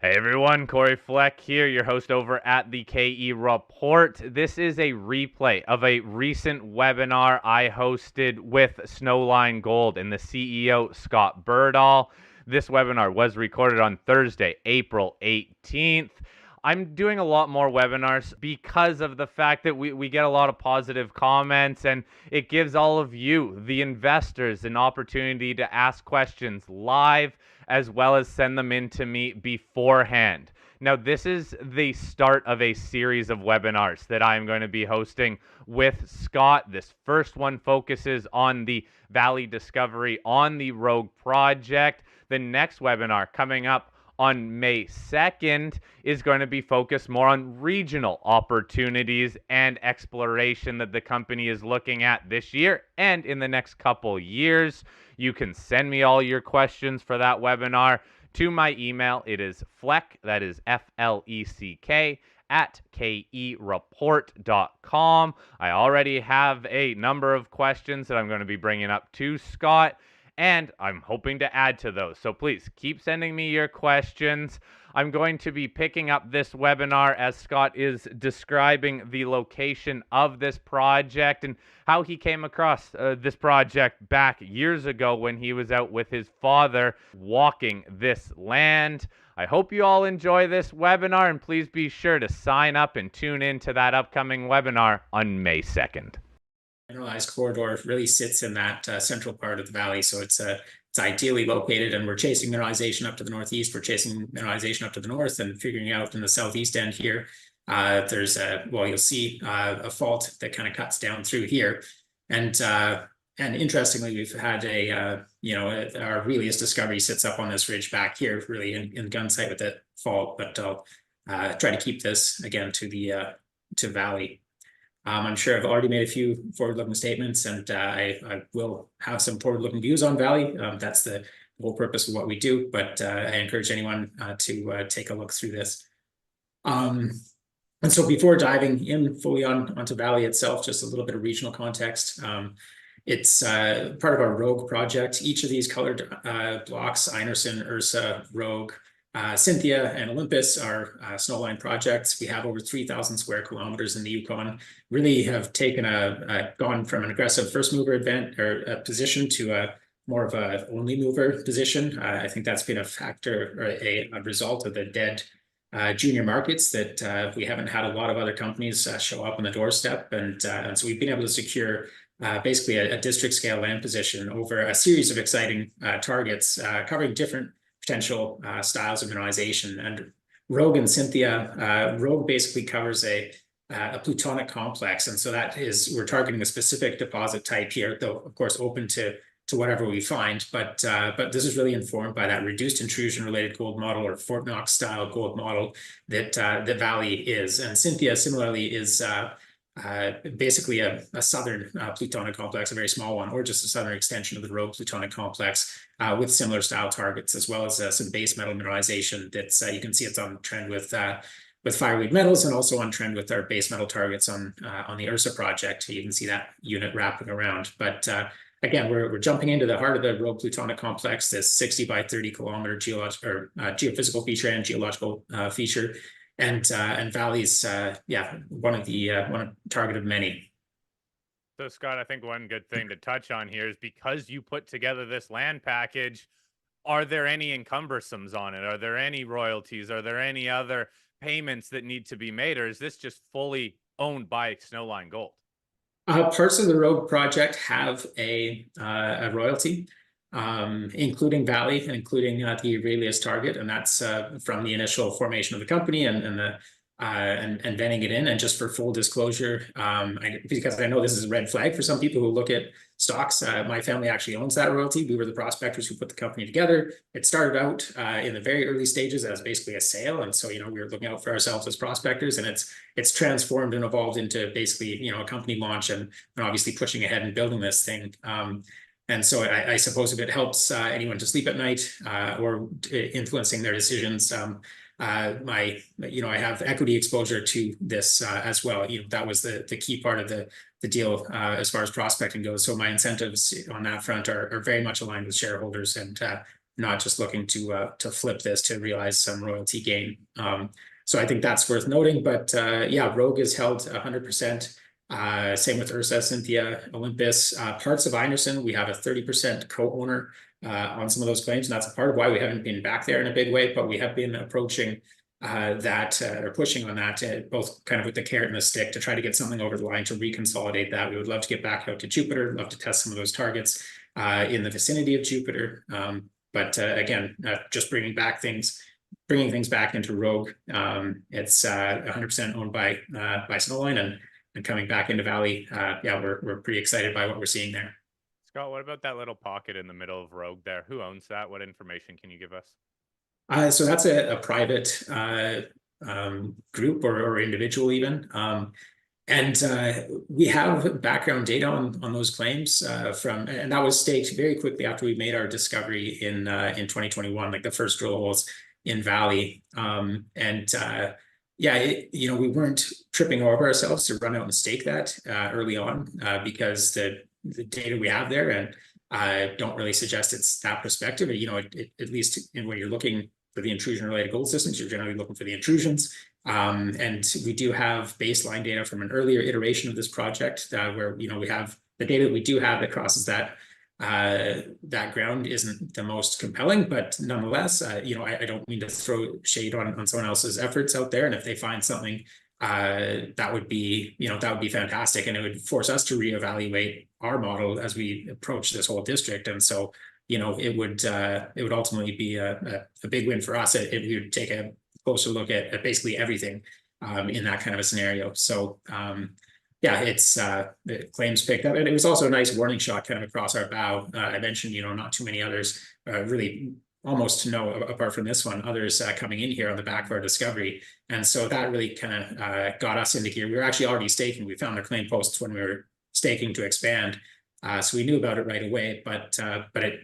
Hey everyone, Corey Fleck here, your host over at the KE Report. This is a replay of a recent webinar I hosted with Snowline Gold and the CEO, Scott Berdahl. This webinar was recorded on Thursday, April 18th. I'm doing a lot more webinars because of the fact that we get a lot of positive comments, and it gives all of you, the investors, an opportunity to ask questions live as well as send them in to me beforehand. Now, this is the start of a series of webinars that I'm going to be hosting with Scott. This first one focuses on the Valley discovery on the Rogue project. The next webinar coming up on May 2nd is going to be focused more on regional opportunities and exploration that the company is looking at this year and in the next couple years. You can send me all your questions for that webinar to my email. It is Fleck, that is Fleck, at kereport.com. I already have a number of questions that I'm going to be bringing up to Scott, and I'm hoping to add to those. So please keep sending me your questions. I'm going to be picking up this webinar as Scott is describing the location of this project and how he came across this project back years ago when he was out with his father walking this land. I hope you all enjoy this webinar, and please be sure to sign up and tune in to that upcoming webinar on May 2nd. Mineralized corridor really sits in that central part of the valley, so it's ideally located, and we're chasing mineralization up to the northeast. We're chasing mineralization up to the north, and figuring out in the southeast end here, there's you'll see a fault that kind of cuts down through here, and interestingly, we've had our Aurelius discovery sits up on this ridge back here, really in gun sight with that fault. But I'll try to keep this again to valley. I'm sure I've already made a few forward-looking statements, and I will have some forward-looking views on Valley. That's the whole purpose of what we do, but I encourage anyone to take a look through this. And so before diving in fully onto Valley itself, just a little bit of regional context. It's part of our Rogue project. Each of these colored blocks, Einerson, Ursa, Rogue, Cynthia, and Olympus are Snowline projects. We have over 3,000 square kilometers in the Yukon. Really have taken gone from an aggressive first mover position to a more of a only mover position. I think that's been a factor or a result of the dead junior markets that we haven't had a lot of other companies show up on the doorstep, and so we've been able to secure basically a district scale land position over a series of exciting targets covering different potential styles of mineralization. And Rogue and Cynthia, Rogue basically covers a plutonic complex, and so we're targeting a specific deposit type here, though of course open to whatever we find. But this is really informed by that reduced intrusion related gold model, or Fort Knox style gold model that the Valley is. And Cynthia similarly is basically a southern plutonic complex, a very small one, or just a southern extension of the Rogue plutonic complex with similar style targets, as well as some base metal mineralization that's you can see it's on trend with fireweed metals, and also on trend with our base metal targets on the Ursa project. You can see that unit wrapping around. But again, we're jumping into the heart of the Rogue plutonic complex, this 60 by 30 kilometer geophysical feature and geological feature. And Valley's one of target of many. So Scott, I think one good thing to touch on here is, because you put together this land package, are there any encumbersomes on it? Are there any royalties? Are there any other payments that need to be made, or is this just fully owned by Snowline Gold? Parts of the Rogue project have a royalty, including Valley and including the Aurelius target, and that's from the initial formation of the company and vending it in. And just for full disclosure, because I know this is a red flag for some people who look at stocks, my family actually owns that royalty. We were the prospectors who put the company together. It started out in the very early stages as basically a sale, and so we were looking out for ourselves as prospectors, and it's transformed and evolved into basically a company launch, and obviously pushing ahead and building this thing. And so I suppose if it helps anyone to sleep at night or influencing their decisions, I have equity exposure to this as well. That was the key part of the deal as far as prospecting goes. So my incentives on that front are very much aligned with shareholders, and not just looking to flip this to realize some royalty gain. So I think that's worth noting. But yeah, Rogue is held 100%. Same with Ursa, Cynthia, Olympus. Parts of Einerson, we have a 30% co-owner on some of those claims, and that's a part of why we haven't been back there in a big way, but we have been approaching that or pushing on that, both kind of with the carrot and the stick to try to get something over the line to reconsolidate that. We would love to get back out to Jupiter, love to test some of those targets in the vicinity of Jupiter. But again, just bringing things back into Rogue. It's 100% owned by Snowline, and coming back into Valley. Yeah, we're pretty excited by what we're seing there. Scott, what about that little pocket in the middle of Rogue there? Who owns that? What information can you give us? So that's a private group or individual even. And we have background data on those claims and that was staked very quickly after we made our discovery in 2021, like the first drill holes in Valley. Yeah, we weren't tripping over ourselves to run out and stake that early on because the data we have there and don't really suggest it's that prospective. At least when you're looking for the intrusion-related gold systems, you're generally looking for the intrusions. And we do have baseline data from an earlier iteration of this project where we have the data that we do have that crosses that ground isn't the most compelling, but nonetheless, I don't mean to throw shade on someone else's efforts out there. And if they find something that would be fantastic, and it would force us to reevaluate our model as we approach this whole district. And so, it would ultimately be a big win for us. We would take a closer look at basically everything in that kind of a scenario. So yeah, it's the claims picked up, and it was also a nice warning shot kind of across our bow. I mentioned, not too many others, really almost no, apart from this one, others coming in here on the back of our discovery. And so that really kind of got us into gear. We were actually already staking. We found our claim posts when we were staking to expand. So we knew about it right away, but it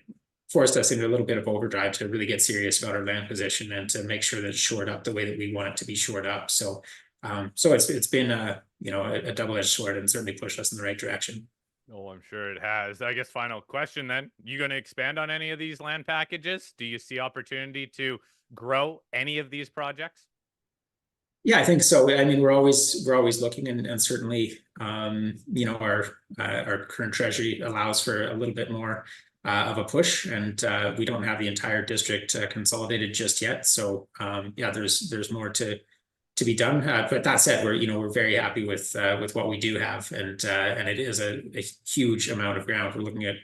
forced us into a little bit of overdrive to really get serious about our land position and to make sure that it's shored up the way that we want it to be shored up. So it's been a double-edged sword and certainly pushed us in the right direction. Oh, I'm sure it has. I guess final question then. You going to expand on any of these land packages? Do you see opportunity to grow any of these projects? Yeah, I think so. I mean, we're always looking, and certainly, our current treasury allows for a little bit more of a push, and we don't have the entire district consolidated just yet. So yeah, there's more to be done. But that said, we're very happy with what we do have, and it is a huge amount of ground. We're looking at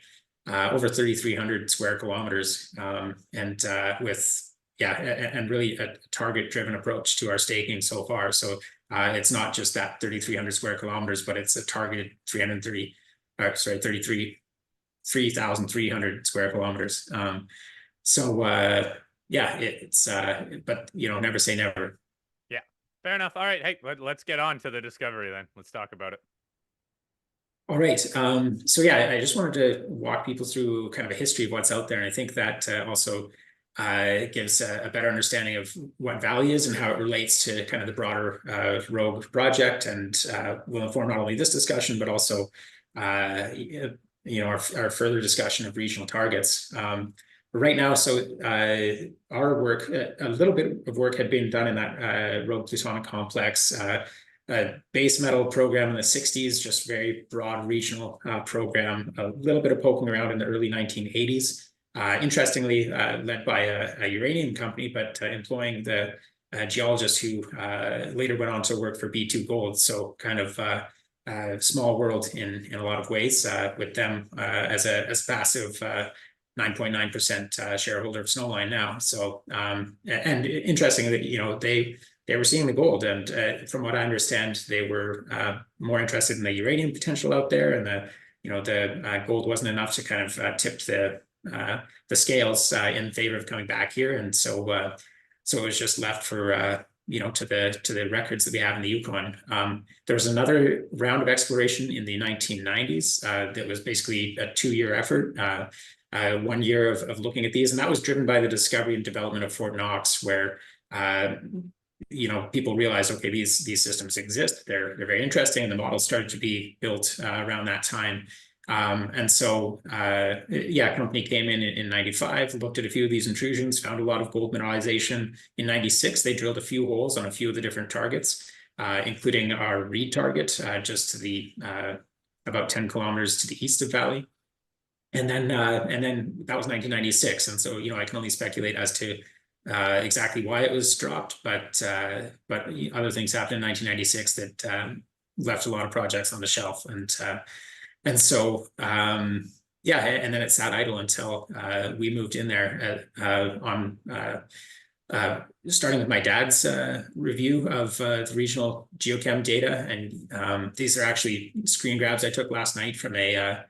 over 3,300 square kilometers, and with and really a target-driven approach to our staking so far. So it's not just that 3,300 square kilometers, but it's a targeted 3,300 square kilometers. So yeah, it's but never say never. Yeah, fair enough. All right, hey, let's get on to the discovery then. Let's talk about it. All right. So yeah, I just wanted to walk people through kind of a history of what's out there, and I think that also gives a better understanding of what Valley is and how it relates to kind of the broader Rogue project, and will inform not only this discussion but also our further discussion of regional targets. Right now, so our work, a little bit of work had been done in that Rogue Plutonic complex, base metal program in the 60s, just very broad regional program, a little bit of poking around in the early 1980s. Interestingly, led by a uranium company, but employing the geologist who later went on to work for B2 Gold. So kind of a small world in a lot of ways, with them as a passive 9.9% shareholder of Snowline now. So and interesting that they were seeing the gold, and from what I understand, they were more interested in the uranium potential out there, and the gold wasn't enough to kind of tip the scales in favor of coming back here, and so it was just left for to the records that we have in the Yukon. There was another round of exploration in the 1990s that was basically a 2-year effort. 1 year of looking at these, and that was driven by the discovery and development of Fort Knox, where people realized, okay, these systems exist. They're very interesting, and the models started to be built around that time. And so, yeah, a company came in 95, looked at a few of these intrusions, found a lot of gold mineralization. In 96, they drilled a few holes on a few of the different targets, including our Reed target, just to the about 10 kilometers to the east of Valley. And then that was 1996. And so, I can only speculate as to exactly why it was dropped, but other things happened in 1996 that left a lot of projects on the shelf. And so, yeah, and then it sat idle until we moved in there on starting with my dad's review of the regional geochem data. And these are actually screen grabs I took last night from a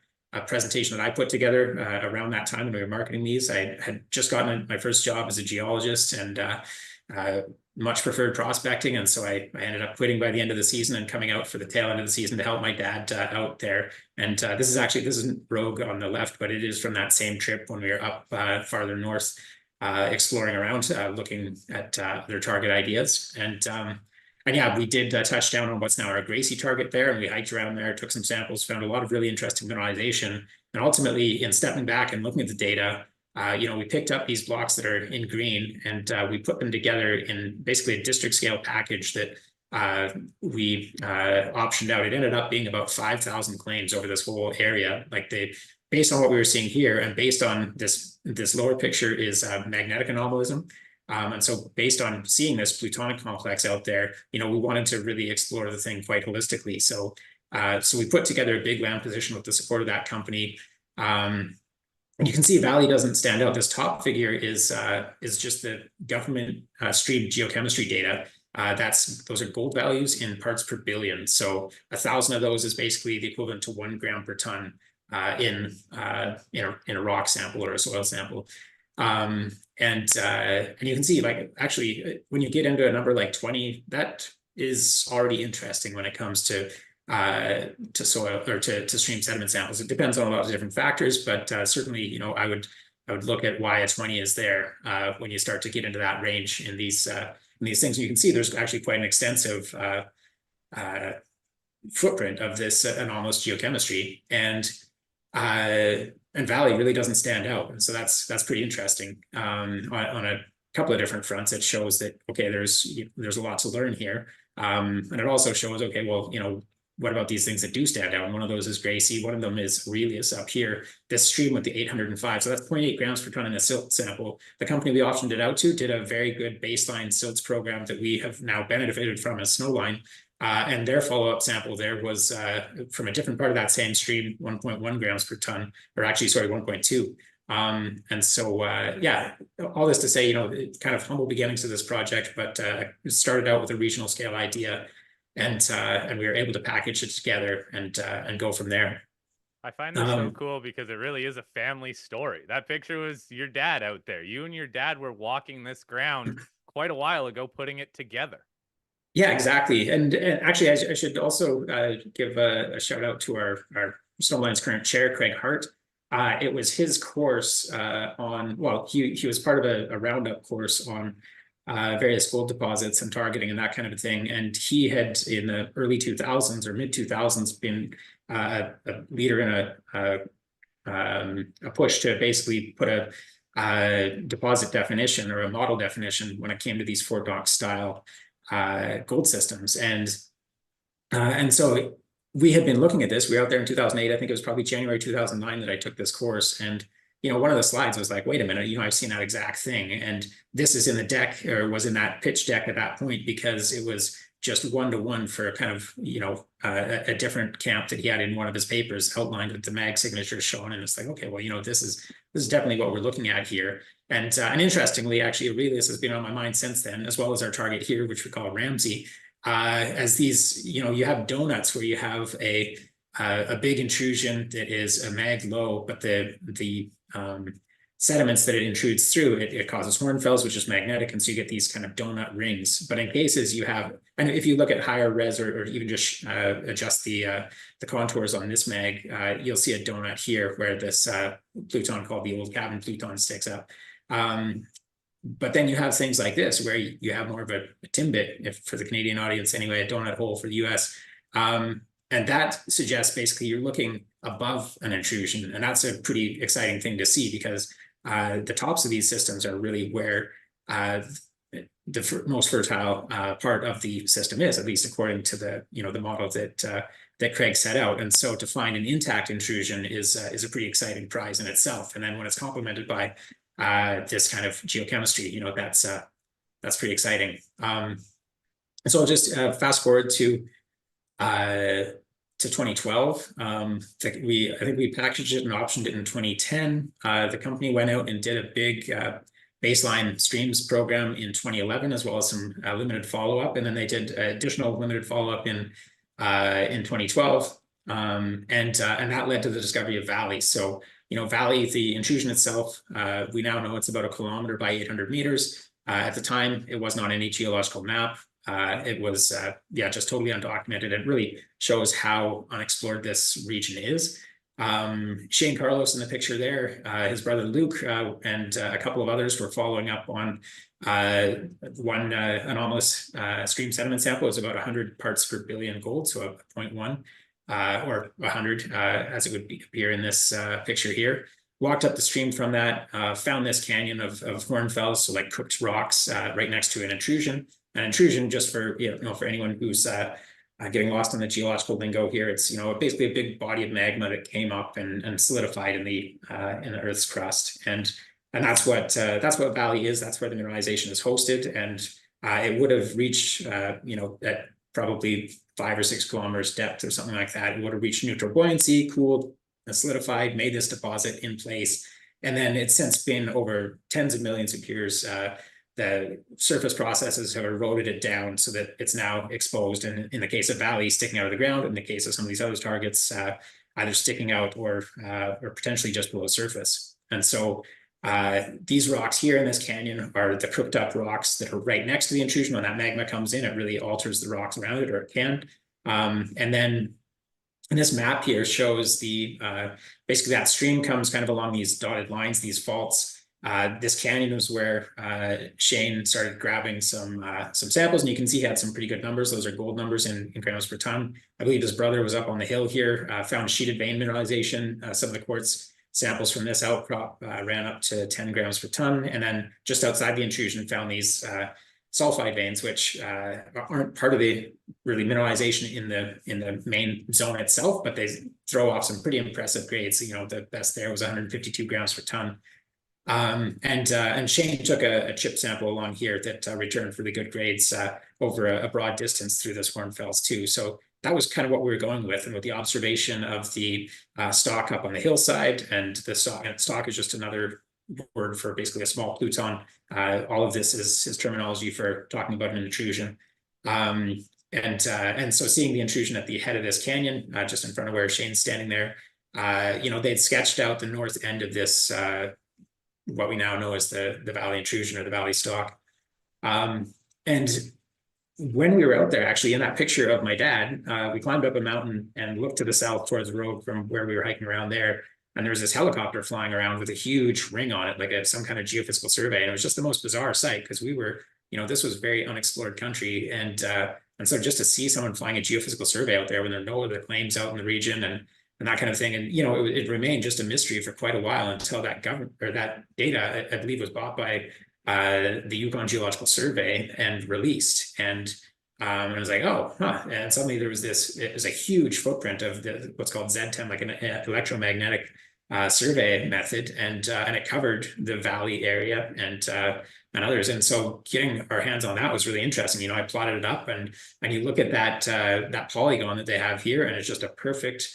presentation that I put together around that time when we were marketing these. I had just gotten my first job as a geologist and much preferred prospecting. And so I ended up quitting by the end of the season and coming out for the tail end of the season to help my dad out there. And this isn't Rogue on the left, but it is from that same trip when we were up farther north, exploring around, looking at their target ideas. And yeah, we did touch down on what's now our Gracie target there, and we hiked around there, took some samples, found a lot of really interesting mineralization. And ultimately, in stepping back and looking at the data, we picked up these blocks that are in green, and we put them together in basically a district scale package that we optioned out. It ended up being about 5,000 claims over this whole area. Based on what we were seeing here, and based on this lower picture is magnetic anomalism. And so based on seeing this plutonic complex out there, we wanted to really explore the thing quite holistically. So we put together a big land position with the support of that company. And you can see Valley doesn't stand out. This top figure is just the government stream geochemistry data. Those are gold values in parts per billion. So 1,000 of those is basically the equivalent to 1 gram per ton in a rock sample or a soil sample. And you can see, actually, when you get into a number like 20, that is already interesting when it comes to soil or to stream sediment samples. It depends on a lot of different factors, but certainly, I would look at why a 20 is there when you start to get into that range in these things. You can see there's actually quite an extensive footprint of this anomalous geochemistry, and Valley really doesn't stand out. And so that's pretty interesting on a couple of different fronts. It shows that, okay, there's a lot to learn here. And it also shows, okay, well, what about these things that do stand out? And one of those is Gracie. One of them is Aurelius up here, this stream with the 805. So that's 0.8 grams per ton in a silt sample. The company we optioned it out to did a very good baseline silts program that we have now benefited from as Snowline. And their follow-up sample there was from a different part of that same stream, 1.1 grams per ton, or actually, sorry, 1.2. And so, yeah, all this to say, kind of humble beginnings of this project, but it started out with a regional scale idea, and we were able to package it together and go from there. I find this so cool because it really is a family story. That picture was your dad out there. You and your dad were walking this ground quite a while ago, putting it together. Yeah, exactly. And actually, I should also give a shout out to our Snowline's current chair, Craig Hart. It was his course he was part of a roundup course on various gold deposits and targeting and that kind of a thing. And he had, in the early 2000s or mid 2000s, been a leader in a push to basically put a deposit definition or a model definition when it came to these Fort Knox style gold systems. And so we had been looking at this. We were out there in 2008. I think it was probably January 2009 that I took this course. And, one of the slides was like, wait a minute, I've seen that exact thing. And this is in the deck, or was in that pitch deck at that point, because it was just 1-to-1 for kind of, a different camp that he had in one of his papers outlined with the mag signatures shown. And it's like, okay, well, this is definitely what we're looking at here. And interestingly, actually, Aurelius has been on my mind since then, as well as our target here, which we call Ramsey. As these, you have donuts where you have a big intrusion that is a mag low, but the sediments that it intrudes through, it causes hornfells, which is magnetic, and so you get these kind of donut rings. But in cases you have, and if you look at higher res or even just adjust the contours on this mag, you'll see a donut here where this pluton called the old cabin pluton sticks up. But then you have things like this where you have more of a timbit, if for the Canadian audience anyway, a donut hole for the US. And that suggests basically you're looking above an intrusion. And that's a pretty exciting thing to see, because the tops of these systems are really where the most fertile part of the system is, at least according to the the model that Craig set out. And so to find an intact intrusion is a pretty exciting prize in itself. And then when it's complemented by this kind of geochemistry, that's pretty exciting. So I'll just fast forward to 2012. I think we packaged it and optioned it in 2010. The company went out and did a big baseline streams program in 2011, as well as some limited follow-up, and then they did additional limited follow-up in 2012, and that led to the discovery of Valley. So Valley, the intrusion itself, we now know it's about 1 kilometer by 800 meters. At the time, it wasn't on any geological map. It was just totally undocumented. It really shows how unexplored this region is. Shane Carlos in the picture there, his brother Luke, and a couple of others were following up on one anomalous stream sediment sample. It was about 100 parts per billion gold, so a 0.1 or 100 as it would appear in this picture here. Walked up the stream from that, found this canyon of hornfels, so like cooked rocks right next to an intrusion. An intrusion, just for for anyone who's getting lost in the geological lingo here, it's basically a big body of magma that came up and solidified in the Earth's crust, and that's what Valley is. That's where the mineralization is hosted, and it would have reached at probably 5 or 6 kilometers depth or something like that. It would have reached neutral buoyancy, cooled, solidified, made this deposit in place, and then it's since been over tens of millions of years. The surface processes have eroded it down so that it's now exposed, and in the case of Valley, sticking out of the ground. In the case of some of these other targets, either sticking out or potentially just below surface. And so these rocks here in this canyon are the cooked up rocks that are right next to the intrusion. When that magma comes in, it really alters the rocks around it, or it can. And then and this map here shows basically that stream comes kind of along these dotted lines, these faults. This canyon was where Shane started grabbing some samples, and you can see he had some pretty good numbers. Those are gold numbers in grams per ton. I believe his brother was up on the hill here, found sheeted vein mineralization. Some of the quartz samples from this outcrop ran up to 10 grams per ton, and then just outside the intrusion found these sulfide veins, which aren't part of the really mineralization in the main zone itself, but they throw off some pretty impressive grades. The best there was 152 grams per ton. And Shane took a chip sample along here that returned really good grades over a broad distance through this hornfels too. So that was kind of what we were going with, and with the observation of the stock up on the hillside, and the stock is just another word for basically a small pluton. All of this is terminology for talking about an intrusion. And so seeing the intrusion at the head of this canyon, just in front of where Shane's standing there, they'd sketched out the north end of this what we now know as the Valley intrusion, or the Valley stock. And when we were out there, actually, in that picture of my dad, we climbed up a mountain and looked to the south towards the road from where we were hiking around there. And there was this helicopter flying around with a huge ring on it, like some kind of geophysical survey. And it was just the most bizarre sight, because we were, this was very unexplored country. And so just to see someone flying a geophysical survey out there when there are no other claims out in the region, and that kind of thing. And, it remained just a mystery for quite a while, until that data, I believe, was bought by the Yukon Geological Survey and released. And I was like, oh, huh. And suddenly it was a huge footprint of what's called Z10, like an electromagnetic survey method. And it covered the Valley area and others. And so getting our hands on that was really interesting. I plotted it up, and you look at that polygon that they have here, and it's just a perfect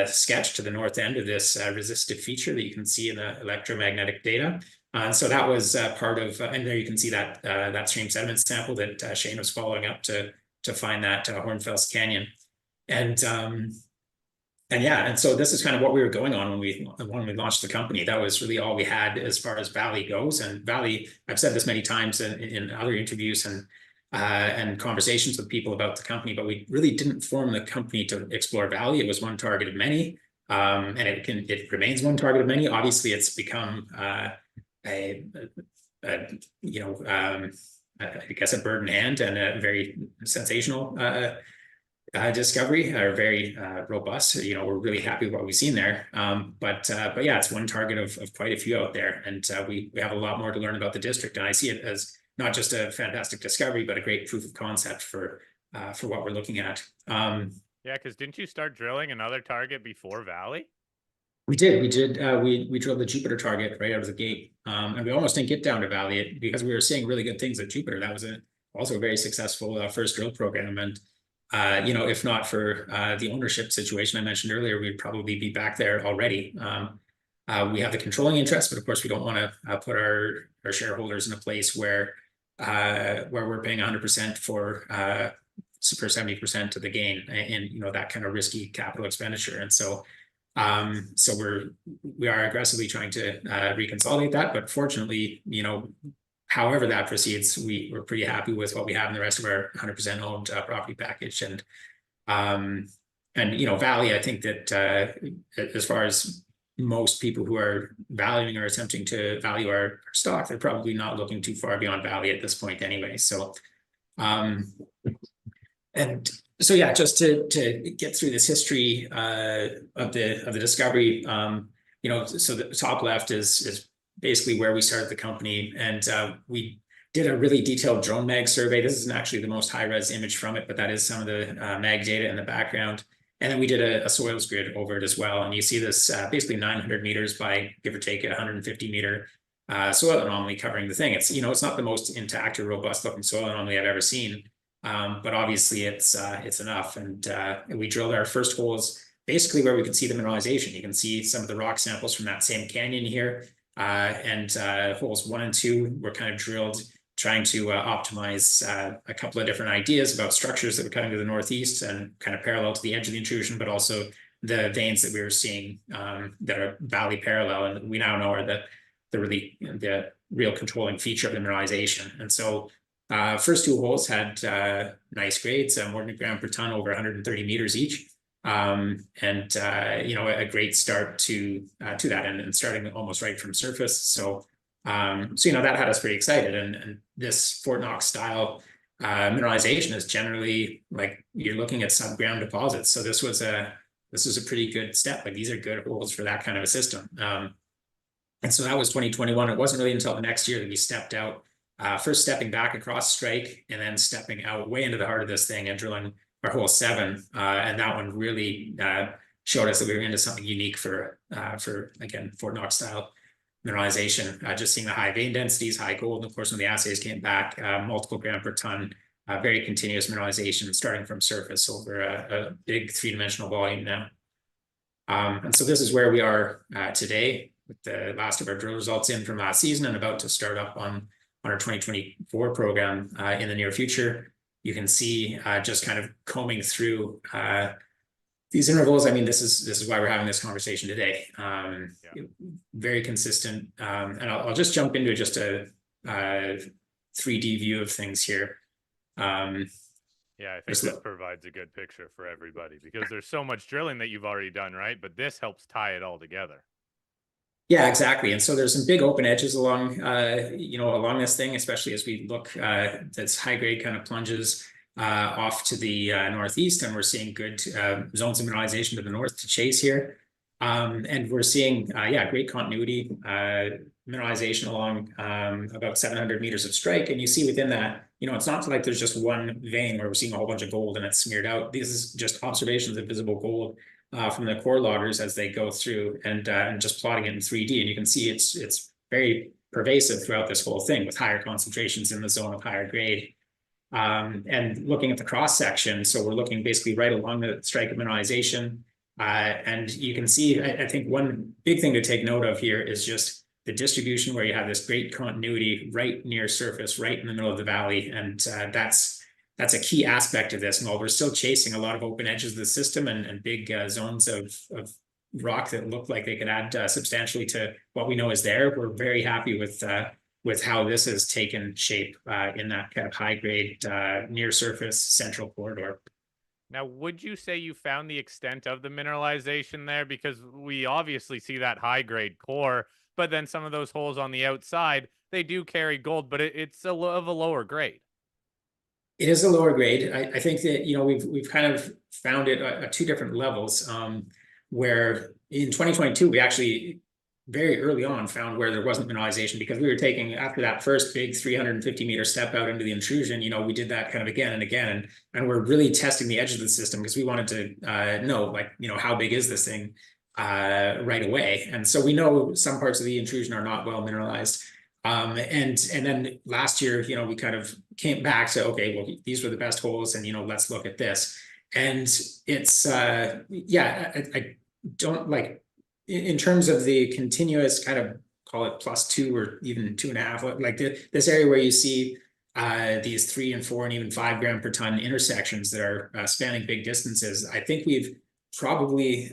sketch to the north end of this resistive feature that you can see in the electromagnetic data. And so that was part of, and there you can see that stream sediment sample that Shane was following up to find that Hornfels Canyon. And so this is kind of what we were going on when we launched the company. That was really all we had as far as Valley goes. And Valley, I've said this many times in other interviews and conversations with people about the company, but we really didn't form the company to explore Valley. It was one target of many, and it remains one target of many. Obviously, it's become I guess a bird in hand, and a very sensational discovery are very robust. You know, we're really happy with what we've seen there. But yeah, it's one target of quite a few out there, and we have a lot more to learn about the district. And I see it as not just a fantastic discovery, but a great proof of concept for what we're looking at. Yeah, because didn't you start drilling another target before Valley? We did. We drilled the Jupiter target right out of the gate, and we almost didn't get down to Valley because we were seeing really good things at Jupiter. That was also a very successful first drill program, and you know, if not for the ownership situation I mentioned earlier, we'd probably be back there already. We have the controlling interest, but of course, we don't want to put our shareholders in a place where we're paying 100% for 70% of the gain, and you know, that kind of risky capital expenditure, and so. So we are aggressively trying to reconsolidate that, but fortunately, you know, however that proceeds, we're pretty happy with what we have in the rest of our 100% owned property package, and you know, Valley, I think that as far as most people who are valuing or attempting to value our stock, they're probably not looking too far beyond Valley at this point anyway. So and so yeah, just to get through this history of the discovery, you know, so the top left is basically where we started the company, and we did a really detailed drone mag survey. This isn't actually the most high res image from it, but that is some of the mag data in the background. And then we did a soils grid over it as well. And you see this basically 900 meters by give or take 150 meter soil anomaly covering the thing. It's, you know, it's not the most intact or robust looking soil anomaly I've ever seen. But obviously it's enough. And we drilled our first holes basically where we could see the mineralization. You can see some of the rock samples from that same canyon here. And holes 1 and 2 were kind of drilled trying to optimize a couple of different ideas about structures that were cutting to the northeast and kind of parallel to the edge of the intrusion, but also the veins that we were seeing that are valley parallel, and we now know are the real controlling feature of the mineralization. And so first 2 holes had nice grades, more than a gram per ton over 130 meters each. And you know, a great start to that, and starting almost right from surface. So you know, that had us pretty excited, and this Fort Knox style mineralization is generally like you're looking at subground deposits. So this was a pretty good step. Like these are good holes for that kind of a system. And so that was 2021. It wasn't really until the next year that we stepped out, first stepping back across strike and then stepping out way into the heart of this thing and drilling our hole 7. And that one really showed us that we were into something unique for again, Fort Knox style mineralization. Just seeing the high vein densities, high gold, and of course when the assays came back, multiple gram per ton, very continuous mineralization starting from surface over a big 3-dimensional volume now. And so this is where we are today, with the last of our drill results in from last season and about to start up on our 2024 program in the near future. You can see just kind of combing through these intervals. I mean, this is why we're having this conversation today. Very consistent, and I'll just jump into just a 3D view of things here. Yeah, I think this provides a good picture for everybody because there's so much drilling that you've already done, right? But this helps tie it all together. Yeah, exactly. And so there's some big open edges along, you know, along this thing, especially as we look, that's high grade kind of plunges off to the northeast, and we're seeing good zones of mineralization to the north to chase here. And we're seeing, yeah, great continuity mineralization along about 700 meters of strike. And you see within that, you know, it's not like there's just one vein where we're seeing a whole bunch of gold and it's smeared out. This is just observations of visible gold from the core loggers as they go through, and just plotting it in 3D. And you can see it's very pervasive throughout this whole thing, with higher concentrations in the zone of higher grade. And looking at the cross section, so we're looking basically right along the strike of mineralization. And you can see, I think one big thing to take note of here is just the distribution, where you have this great continuity right near surface, right in the middle of the valley. And that's a key aspect of this. And while we're still chasing a lot of open edges of the system and big zones of rock that look like they could add substantially to what we know is there, we're very happy with how this has taken shape in that kind of high grade near surface central corridor. Now, would you say you found the extent of the mineralization there? Because we obviously see that high grade core, but then some of those holes on the outside, they do carry gold, but it's of a lower grade. It is a lower grade. I think that, we've kind of found it at two different levels, where in 2022, we actually very early on found where there wasn't mineralization, because we were taking, after that first big 350-meter step out into the intrusion, we did that kind of again and again, and we're really testing the edge of the system because we wanted to know, like, how big is this thing right away. And so we know some parts of the intrusion are not well mineralized. And then last year, we kind of came back to, okay, well, these were the best holes, and let's look at this. And it's I don't like, in terms of the continuous kind of, call it +2 or even 2.5, like this area where you see these 3 and 4 and even 5 gram per ton intersections that are spanning big distances. I think we've probably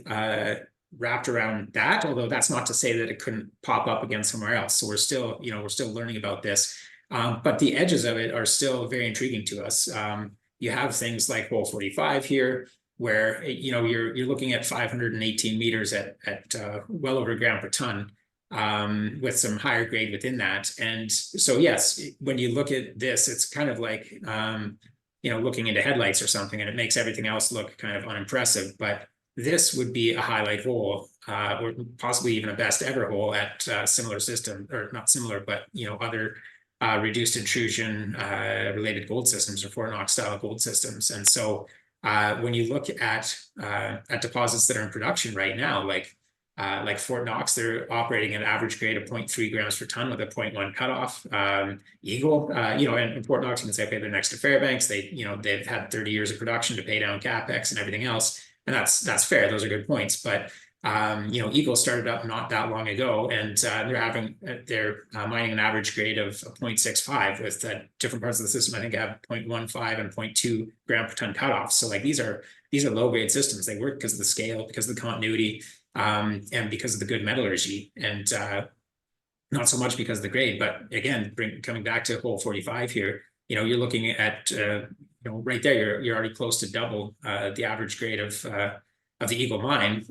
wrapped around that, although that's not to say that it couldn't pop up again somewhere else. So we're still learning about this, but the edges of it are still very intriguing to us. You have things like hole 45 here, where you're looking at 518 meters at well over a gram per ton, with some higher grade within that. And so yes, when you look at this, it's kind of like looking into headlights or something, and it makes everything else look kind of unimpressive. But this would be a highlight hole, or possibly even a best ever hole at similar system, or not similar, but other reduced intrusion related gold systems, or Fort Knox style gold systems. And so when you look at deposits that are in production right now, like Fort Knox, they're operating at an average grade of 0.3 grams per ton with a 0.1 cutoff. Eagle, and Fort Knox, you can say, okay, they're next to Fairbanks. They've had 30 years of production to pay down capex and everything else, and that's fair. Those are good points. But Eagle started up not that long ago, and they're mining an average grade of 0.65 with different parts of the system. I think have 0.15 and 0.2 gram per ton cutoffs. So like these are low grade systems. They work because of the scale, because of the continuity, and because of the good metallurgy, and not so much because of the grade. But again, coming back to hole 45 here, you're looking at right there, you're already close to double the average grade of the Eagle mine,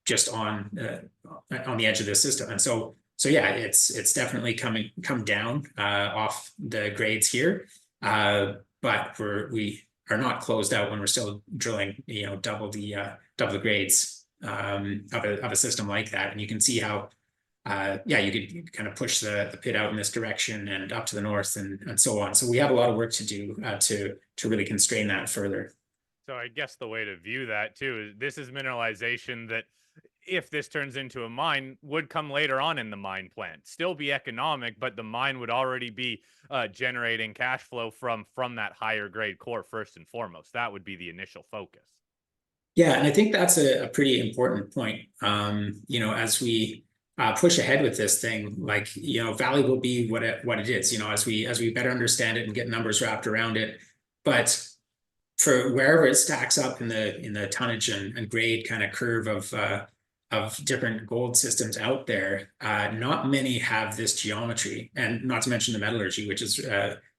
just on the edge of this system. And so yeah, it's definitely come down off the grades here, but we are not closed out when we're still drilling double the grades of a system like that. And you can see how you could kind of push the pit out in this direction and up to the north and so on. So we have a lot of work to do to really constrain that further. So I guess the way to view that too is this is mineralization that, if this turns into a mine, would come later on in the mine plan, still be economic, but the mine would already be generating cash flow from that higher grade core first and foremost. That would be the initial focus. Yeah, and I think that's a pretty important point. As we push ahead with this thing, like, Valley will be what it is, as we better understand it and get numbers wrapped around it. But for wherever it stacks up in the tonnage and grade kind of curve of different gold systems out there, not many have this geometry, and not to mention the metallurgy, which is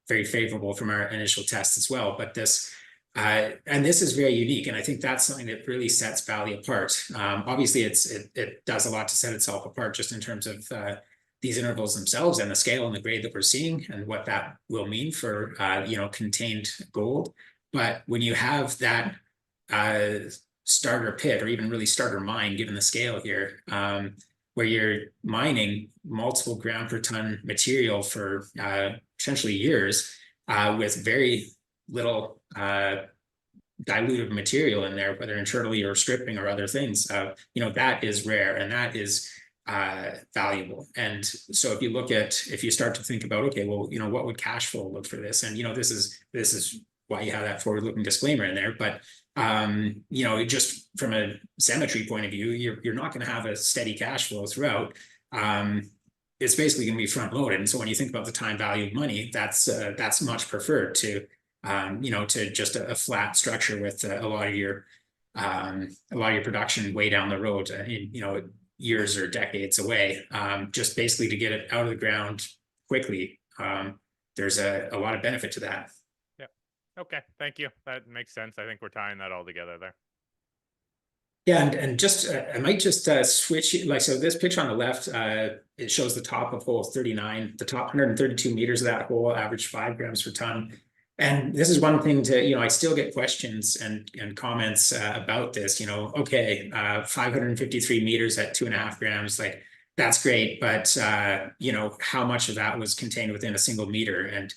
very favorable from our initial tests as well. But this is very unique, and I think that's something that really sets Valley apart. Obviously, it does a lot to set itself apart just in terms of these intervals themselves and the scale and the grade that we're seeing and what that will mean for contained gold. But when you have that starter pit, or even really starter mine, given the scale here, where you're mining multiple gram per ton material for potentially years, with very little dilutive material in there, whether internally or stripping or other things, that is rare, and that is valuable. And so if you start to think about, okay, well, what would cash flow look for this? And this is why you have that forward-looking disclaimer in there. But just from a symmetry point of view, you're not going to have a steady cash flow throughout. It's basically going to be front loaded. And so when you think about the time value of money, that's much preferred to to just a flat structure with a lot of your production way down the road, years or decades away, just basically to get it out of the ground quickly. There's a lot of benefit to that. Okay, thank you. That makes sense. I think we're tying that all together there. Yeah, and just I might just switch, so this picture on the left, it shows the top of hole 39, the top 132 meters of that hole, average 5 grams per ton. And this is one thing to, I still get questions and comments about this, okay, 553 meters at 2.5 grams, like that's great, but how much of that was contained within a single meter? And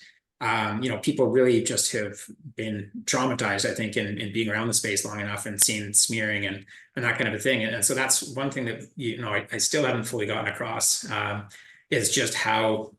people really just have been traumatized, I think, in being around the space long enough and seeing smearing and that kind of a thing. And so that's one thing that I still haven't fully gotten across, is just how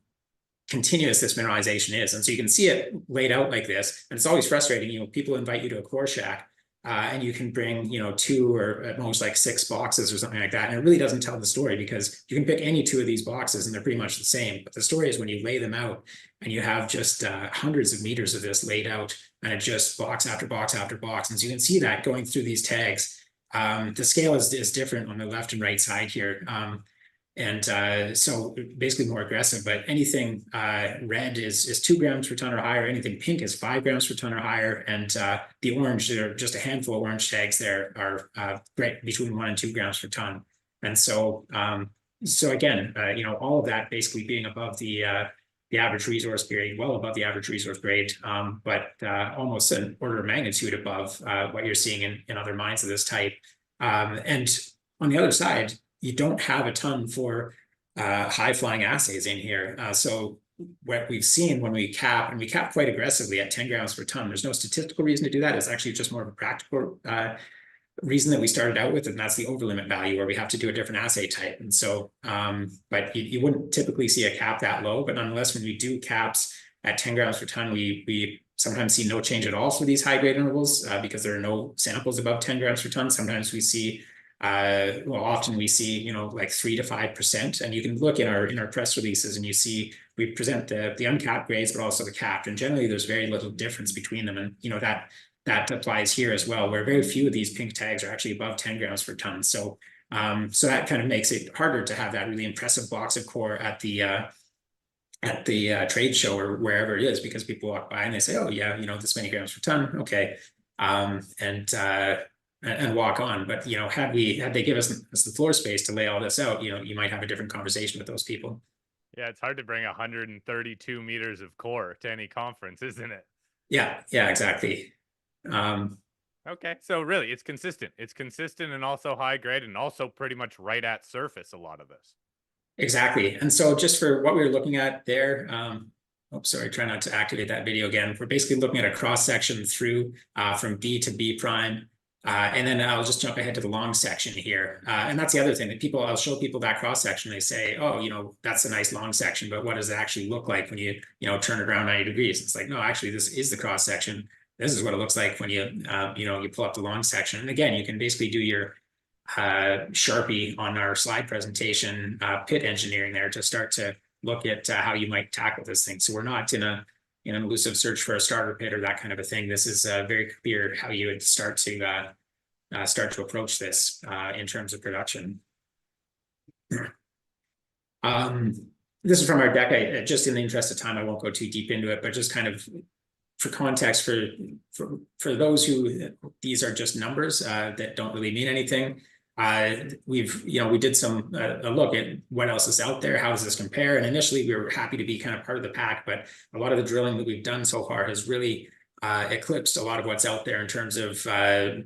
continuous this mineralization is. And so you can see it laid out like this. And it's always frustrating. People invite you to a core shack, and you can bring, 2 or at most like 6 boxes or something like that. And it really doesn't tell the story, because you can pick any 2 of these boxes and they're pretty much the same. But the story is when you lay them out and you have just hundreds of meters of this laid out, and it just box after box after box. And so you can see that going through these tags. The scale is different on the left and right side here. So basically more aggressive, but anything red is 2 grams per ton or higher. Anything pink is 5 grams per ton or higher. And the orange, there are just a handful of orange tags there are right between 1 and 2 grams per ton. And so, again, all of that basically being above the average resource grade, well above the average resource grade, but almost an order of magnitude above what you're seeing in other mines of this type. And on the other side, you don't have a ton for high flying assays in here. So what we've seen when we cap, and we cap quite aggressively at 10 grams per ton, there's no statistical reason to do that. It's actually just more of a practical reason that we started out with, and that's the over limit value, where we have to do a different assay type. And so, but you wouldn't typically see a cap that low, but nonetheless, when we do caps at 10 grams per ton, we sometimes see no change at all for these high grade intervals, because there are no samples above 10 grams per ton. Sometimes we see often we see, like 3 to 5%, and you can look in our press releases and you see we present the uncapped grades, but also the capped, and generally there's very little difference between them. And that applies here as well, where very few of these pink tags are actually above 10 grams per ton. So that kind of makes it harder to have that really impressive box of core at the trade show or wherever it is, because people walk by and they say, oh yeah, this many grams per ton, okay, and walk on. But had they give us the floor space to lay all this out, you might have a different conversation with those people. Yeah, it's hard to bring 132 meters of core to any conference, isn't it? Yeah, exactly. Okay, so really it's consistent. It's consistent and also high grade, and also pretty much right at surface, a lot of this. Exactly. And so just for what we were looking at there, sorry, try not to activate that video again. We're basically looking at a cross section through from B to B prime. And then I'll just jump ahead to the long section here. And that's the other thing that I'll show people that cross section. They say, oh, that's a nice long section, but what does it actually look like when you turn it around 90 degrees? It's like, no, actually, this is the cross section. This is what it looks like when you pull up the long section. And again, you can basically do your Sharpie on our slide presentation, pit engineering there to start to look at how you might tackle this thing. So we're not in an elusive search for a starter pit or that kind of a thing. This is very clear how you would start to approach this in terms of production. This is from our deck. Just in the interest of time, I won't go too deep into it, but just kind of for context for those who these are just numbers that don't really mean anything. We did a look at what else is out there. How does this compare? And initially we were happy to be kind of part of the pack, but a lot of the drilling that we've done so far has really eclipsed a lot of what's out there in terms of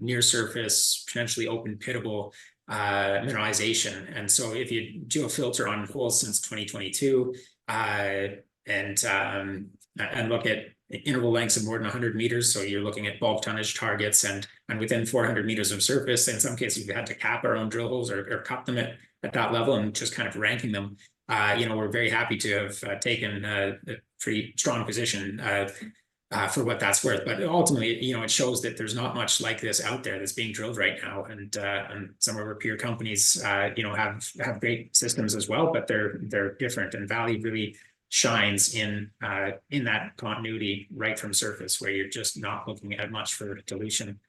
near surface, potentially open pittable mineralization. And so if you do a filter on holes since 2022 and look at interval lengths of more than 100 meters. So you're looking at bulk tonnage targets and within 400 meters of surface. In some cases, we've had to cap our own drill holes or cup them at that level and just kind of ranking them. We're very happy to have taken a pretty strong position for what that's worth. But ultimately, it shows that there's not much like this out there that's being drilled right now. And some of our peer companies, have great systems as well, but they're different. And Valley really shines in that continuity right from surface, where you're just not looking at much for dilution.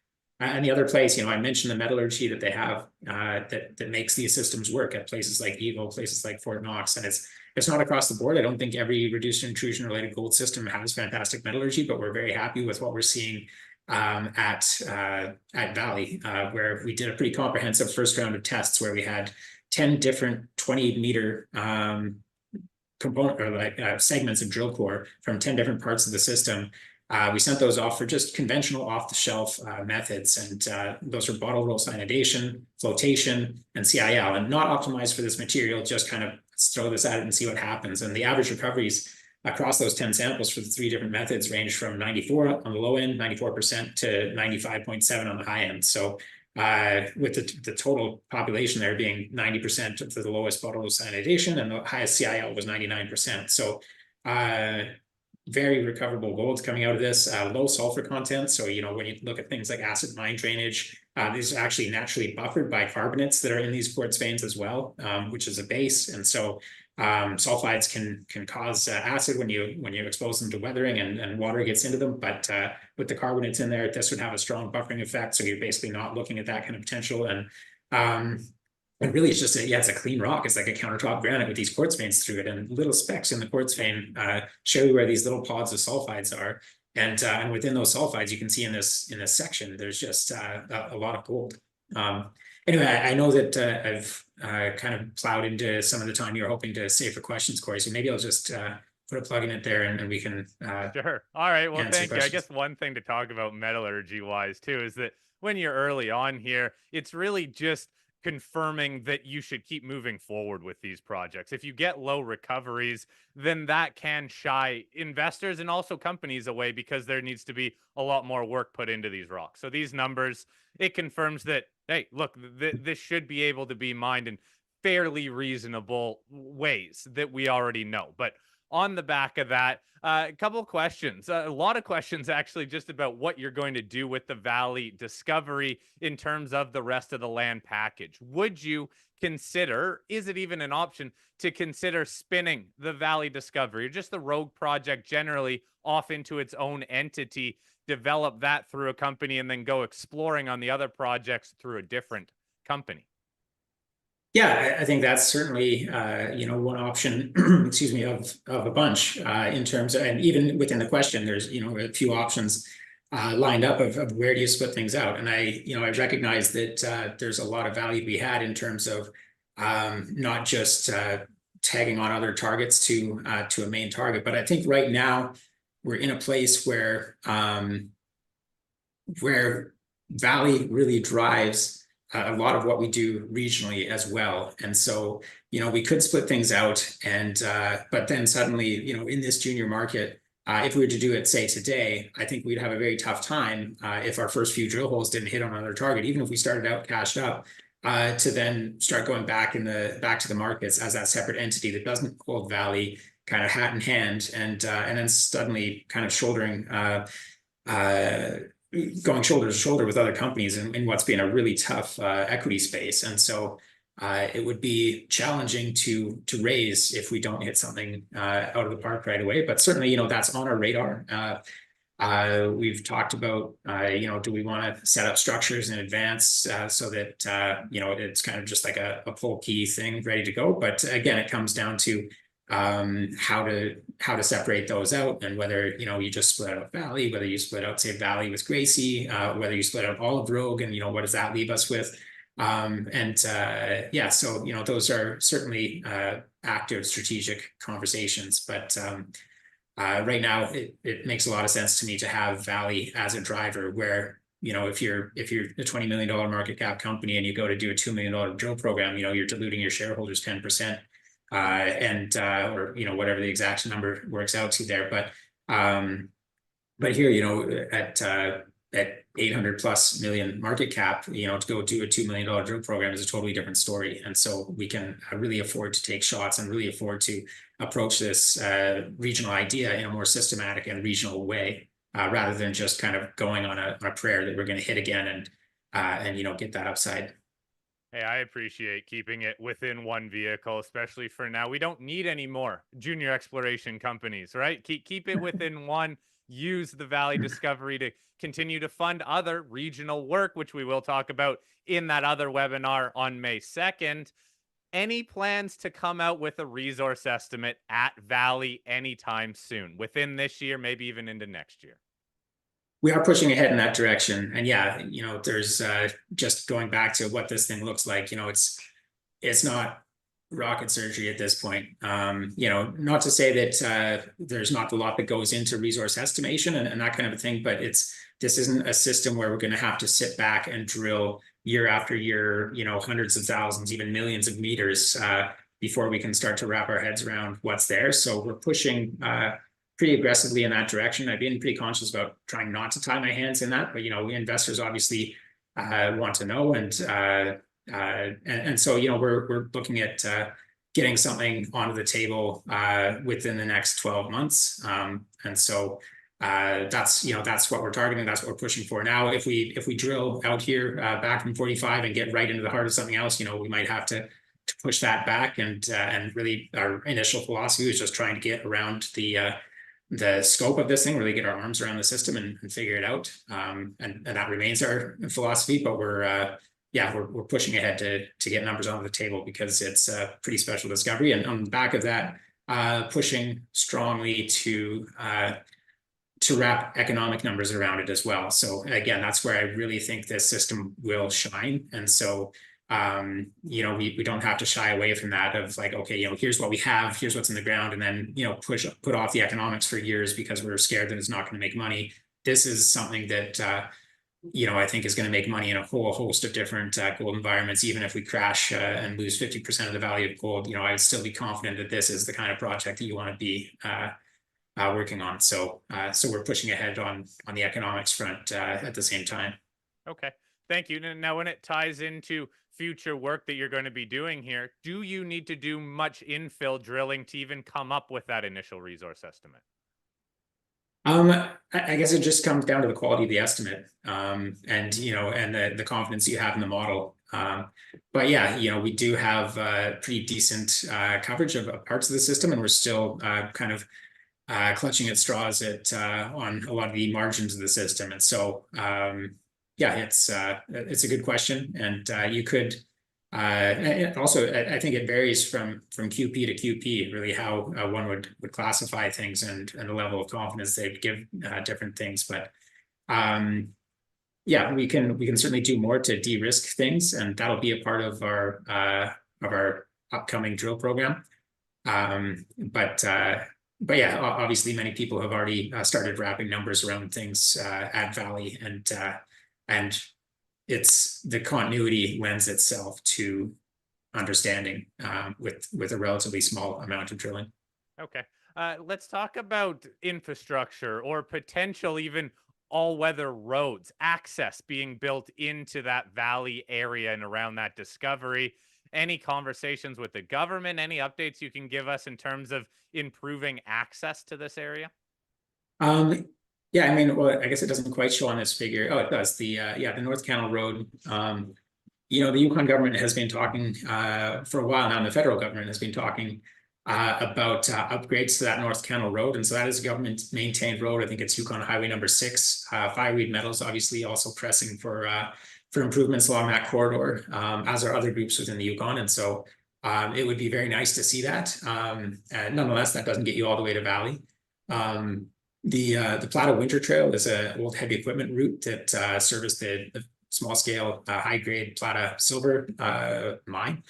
And the other place, I mentioned the metallurgy that they have that makes these systems work at places like Evo, places like Fort Knox, and it's not across the board. I don't think every reduced intrusion related gold system has fantastic metallurgy, but we're very happy with what we're seeing at Valley, where we did a pretty comprehensive first round of tests where we had 10 different 20-meter component or segments of drill core from 10 different parts of the system. we sent those off for just conventional off-the-shelf methods, and those are bottle roll cyanidation, flotation, and CIL, and not optimized for this material. Just kind of throw this at it and see what happens. And the average recoveries across those 10 samples for the 3 different methods range from 94 on the low end, 94% to 95.7 on the high end. So with the total population there being 90% for the lowest bottle roll cyanidation, and the highest CIL was 99%. So very recoverable golds coming out of this, low sulfur content. So, when you look at things like acid mine drainage, these are actually naturally buffered by carbonates that are in these quartz veins as well, which is a base. And so sulfides can cause acid when you expose them to weathering and water gets into them. But with the carbonates in there, this would have a strong buffering effect. So you're basically not looking at that kind of potential. And really, it's just it's a clean rock. It's like a countertop granite with these quartz veins through it, and little specks in the quartz vein show you where these little pods of sulfides are. And within those sulfides, you can see in this section, there's just a lot of gold. Anyway, I know that I've kind of plowed into some of the time you're hoping to save for questions, Corey. So maybe I'll just put a plug in it there, and we can. Sure. All right. Well, thank you. I questions. guess one thing to talk about metallurgy wise too is that when you're early on here, it's really just confirming that you should keep moving forward with these projects. If you get low recoveries, then that can shy investors and also companies away, because there needs to be a lot more work put into these rocks. So these numbers, it confirms that, hey, look, this should be able to be mined in fairly reasonable ways that we already know. But on the back of that, a couple of questions, a lot of questions actually, just about what you're going to do with the Valley discovery in terms of the rest of the land package. Would you consider, is it even an option to consider spinning the Valley discovery, or just the Rogue project generally, off into its own entity, develop that through a company, and then go exploring on the other projects through a different company? Yeah, I think that's certainly one option, excuse me, of a bunch in terms of, and even within the question, there's a few options lined up of where do you split things out. And I recognize that there's a lot of value to be had in terms of not just tagging on other targets to a main target, but I think right now we're in a place where Valley really drives a lot of what we do regionally as well. And so, we could split things out, and but then suddenly, in this junior market, if we were to do it, say today, I think we'd have a very tough time if our first few drill holes didn't hit on another target, even if we started out cashed up, to then start going back to the markets as that separate entity that doesn't hold Valley kind of hat in hand, and then suddenly kind of going shoulder to shoulder with other companies in what's been a really tough equity space. And so it would be challenging to raise if we don't hit something out of the park right away. But certainly, that's on our radar. We've talked about, do we want to set up structures in advance so that, it's kind of just like a pull key thing ready to go. But again, it comes down to how to separate those out, and whether you just split out Valley, whether you split out, say, Valley with Gracie, whether you split out all of Rogue, and what does that leave us with? So those are certainly active strategic conversations, but right now it makes a lot of sense to me to have Valley as a driver, where if you're a $20 million market cap company and you go to do a $2 million drill program, you're diluting your shareholders 10%. Or whatever the exact number works out to there, but here at 800 plus million market cap, to go do a $2 million drill program is a totally different story. And so we can really afford to take shots and really afford to approach this regional idea in a more systematic and regional way, rather than just kind of going on a prayer that we're going to hit again and get that upside. Hey, I appreciate keeping it within one vehicle, especially for now. We don't need any more junior exploration companies, right? Keep it within one. Use the Valley discovery to continue to fund other regional work, which we will talk about in that other webinar on May 2nd. Any plans to come out with a resource estimate at Valley anytime soon, within this year, maybe even into next year? We are pushing ahead in that direction. And there's just going back to what this thing looks like, it's not rocket surgery at this point. You know, not to say that there's not a lot that goes into resource estimation and that kind of a thing, but this isn't a system where we're going to have to sit back and drill year after year, you know, hundreds of thousands, even millions of meters before we can start to wrap our heads around what's there. So we're pushing pretty aggressively in that direction. I've been pretty conscious about trying not to tie my hands in that, but you know, we investors obviously want to know, and so you know we're looking at getting something onto the table within the next 12 months, and so that's that's what we're targeting. That's what we're pushing for. Now, if we drill out here back from 45 and get right into the heart of something else, you know, we might have to push that back, and really our initial philosophy was just trying to get around the scope of this thing, really get our arms around the system and figure it out. And that remains our philosophy, but we're pushing ahead to get numbers on the table because it's a pretty special discovery. And on the back of that, pushing strongly to wrap economic numbers around it as well. So again, that's where I really think this system will shine. And so you know, we don't have to shy away from that of like, okay, you know, here's what we have, here's what's in the ground, and then, you know, put off the economics for years because we're scared that it's not going to make money. This is something that, you know, I think is going to make money in a whole host of different gold environments. Even if we crash and lose 50% of the value of gold, you know, I'd still be confident that this is the kind of project that you want to be working on. So we're pushing ahead on the economics front at the same time. Okay. Thank you. Now, when it ties into future work that you're going to be doing here, do you need to do much infill drilling to even come up with that initial resource estimate? I guess it just comes down to the quality of the estimate, and you know, and the confidence you have in the model. But yeah, you know, we do have pretty decent coverage of parts of the system, and we're still kind of clutching at straws on a lot of the margins of the system. And so yeah, it's a good question, and you could and also I think it varies from QP to QP, really how one would classify things and the level of confidence they'd give different things. But yeah, we can certainly do more to de-risk things, and that'll be a part of our upcoming drill program. But yeah, obviously many people have already started wrapping numbers around things at Valley, and it's the continuity lends itself to understanding with a relatively small amount of drilling. Okay. Let's talk about infrastructure or potential even all-weather roads, access being built into that valley area and around that discovery. Any conversations with the government? Any updates you can give us in terms of improving access to this area? Yeah, I mean, well, I guess it doesn't quite show on this figure. Oh, it does. The North Canal Road. You know, the Yukon government has been talking for a while now, and the federal government has been talking about upgrades to that North Canal Road, and so that is a government-maintained road. I think it's Yukon Highway number 6. Fireweed Metals obviously also pressing for improvements along that corridor, as are other groups within the Yukon, and so it would be very nice to see that. Nonetheless, that doesn't get you all the way to Valley. The Plata Winter Trail is an old heavy equipment route that serviced the small scale high grade Plata silver mine.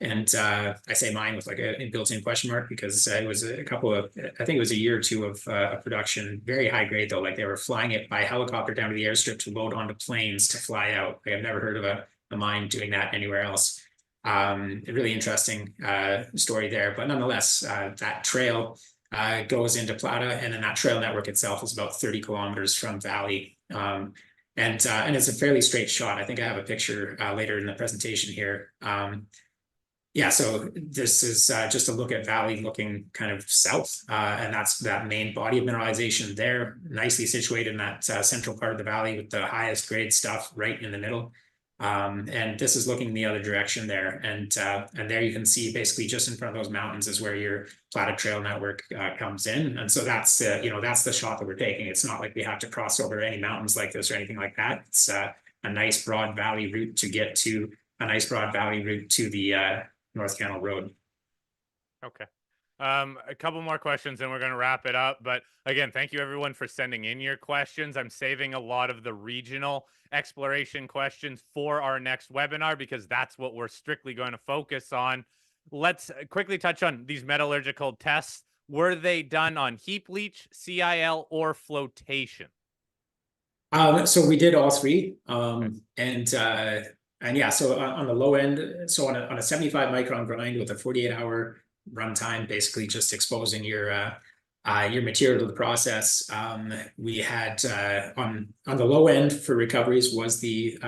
And I say mine with like a built-in question mark because it was I think it was a year or two of production, very high grade though. Like they were flying it by helicopter down to the airstrip to load onto planes to fly out. Like I've never heard of a mine doing that anywhere else. A really interesting story there, but nonetheless, that trail goes into Plata, and then that trail network itself is about 30 kilometers from Valley. And it's a fairly straight shot. I think I have a picture later in the presentation here. Yeah, so this is just a look at Valley looking kind of south, and that's that main body of mineralization there, nicely situated in that central part of the valley with the highest grade stuff right in the middle. And this is looking the other direction there, and there you can see basically just in front of those mountains is where your Plata Trail network comes in, and so that's that's the shot that we're taking. It's not like we have to cross over any mountains like this or anything like that. It's a nice broad valley route to get to the North Canal Road. Okay. A couple more questions and we're going to wrap it up. But again, thank you everyone for sending in your questions. I'm saving a lot of the regional exploration questions for our next webinar because that's what we're strictly going to focus on. let's quickly touch on these metallurgical tests. Were they done on heap leach, CIL, or flotation? So we did all three. Okay. And yeah, so on the low end, so on a 75 micron grind with a 48-hour runtime, basically just exposing your material to the process. We had on the low end for recoveries was the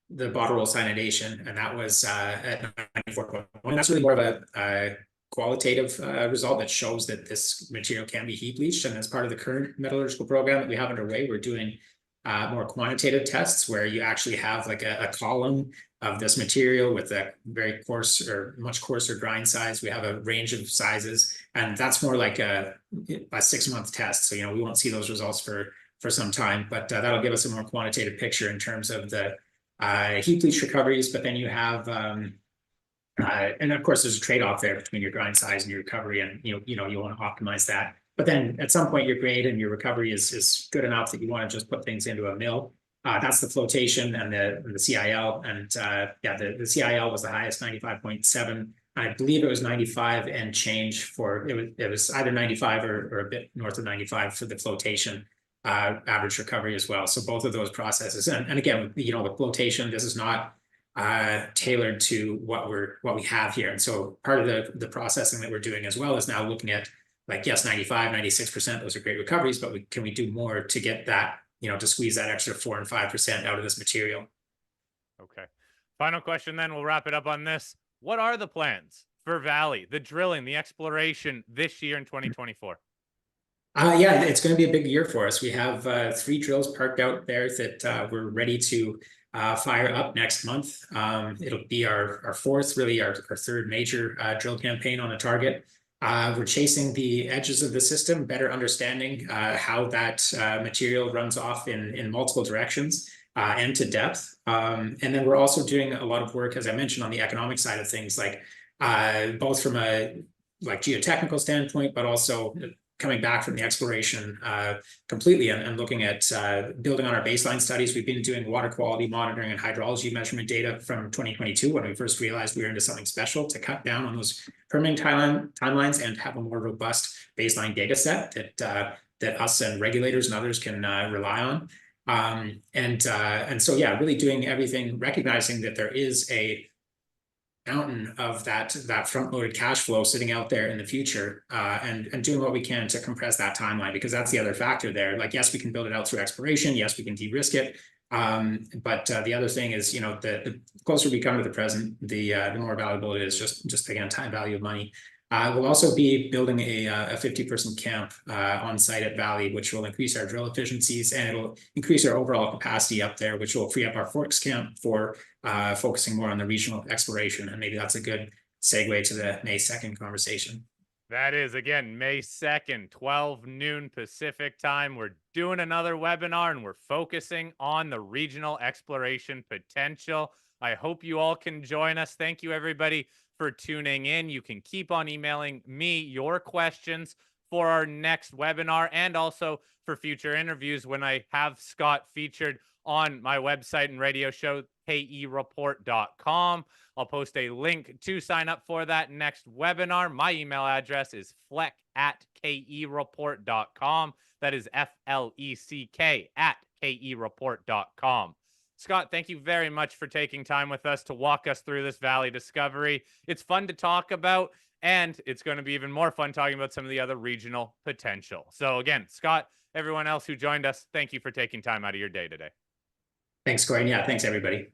bottle roll cyanidation, and that was at 94.1. That's really more of a qualitative result that shows that this material can be heap leached. And as part of the current metallurgical program that we have underway, we're doing more quantitative tests where you actually have like a column of this material with a very coarse or much coarser grind size. We have a range of sizes, and that's more like a 6-month test. So, we won't see those results for some time, but that'll give us a more quantitative picture in terms of the heap leach recoveries. But then you have and of course there's a trade-off there between your grind size and your recovery, and you want to optimize that. But then at some point your grade and your recovery is good enough that you want to just put things into a mill. That's the flotation and the CIL. And yeah, the CIL was the highest, 95.7. I believe it was 95 and change for it was either 95 or a bit north of 95 for the flotation average recovery as well. So both of those processes, and again, with flotation, this is not tailored to what we have here. And so part of the processing that we're doing as well is now looking at, like, yes, 95, 96%, those are great recoveries, but can we do more to get that, to squeeze that extra 4 and 5% out of this material? Okay. Final question then, we'll wrap it up on this. What are the plans for Valley, the drilling, the exploration this year in 2024? Yeah, it's going to be a big year for us. We have 3 drills parked out there that we're ready to fire up next month. It'll be our fourth, really our third major drill campaign on the target. We're chasing the edges of the system, better understanding how that material runs off in multiple directions and to depth. And then we're also doing a lot of work, as I mentioned, on the economic side of things, like both from a geotechnical standpoint, but also coming back from the exploration completely and looking at building on our baseline studies. We've been doing water quality monitoring and hydrology measurement data from 2022 when we first realized we were into something special, to cut down on those permitting timelines and have a more robust baseline data set that us and regulators and others can rely on. And so, yeah, really doing everything, recognizing that there is a mountain of that front-loaded cash flow sitting out there in the future, and doing what we can to compress that timeline, because that's the other factor there. Like, yes, we can build it out through exploration. Yes, we can de-risk it. But the other thing is, the closer we come to the present, the more valuable it is, just again, time value of money. We'll also be building a 50-person camp on site at Valley, which will increase our drill efficiencies, and it'll increase our overall capacity up there, which will free up our Forks camp for focusing more on the regional exploration. And maybe that's a good segue to the May 2nd conversation. That is, again, May 2nd, 12 noon Pacific time. We're doing another webinar, and we're focusing on the regional exploration potential. I hope you all can join us. Thank you, everybody, for tuning in. You can keep on emailing me your questions for our next webinar, and also for future interviews when I have Scott featured on my website and radio show, kereport.com. I'll post a link to sign up for that next webinar. My email address is fleck@kereport.com. That is FLECK@kereport.com. Scott, thank you very much for taking time with us to walk us through this Valley discovery. It's fun to talk about, and it's going to be even more fun talking about some of the other regional potential. So again, Scott, everyone else who joined us, thank you for taking time out of your day today. Thanks, Corey. Yeah, thanks, everybody.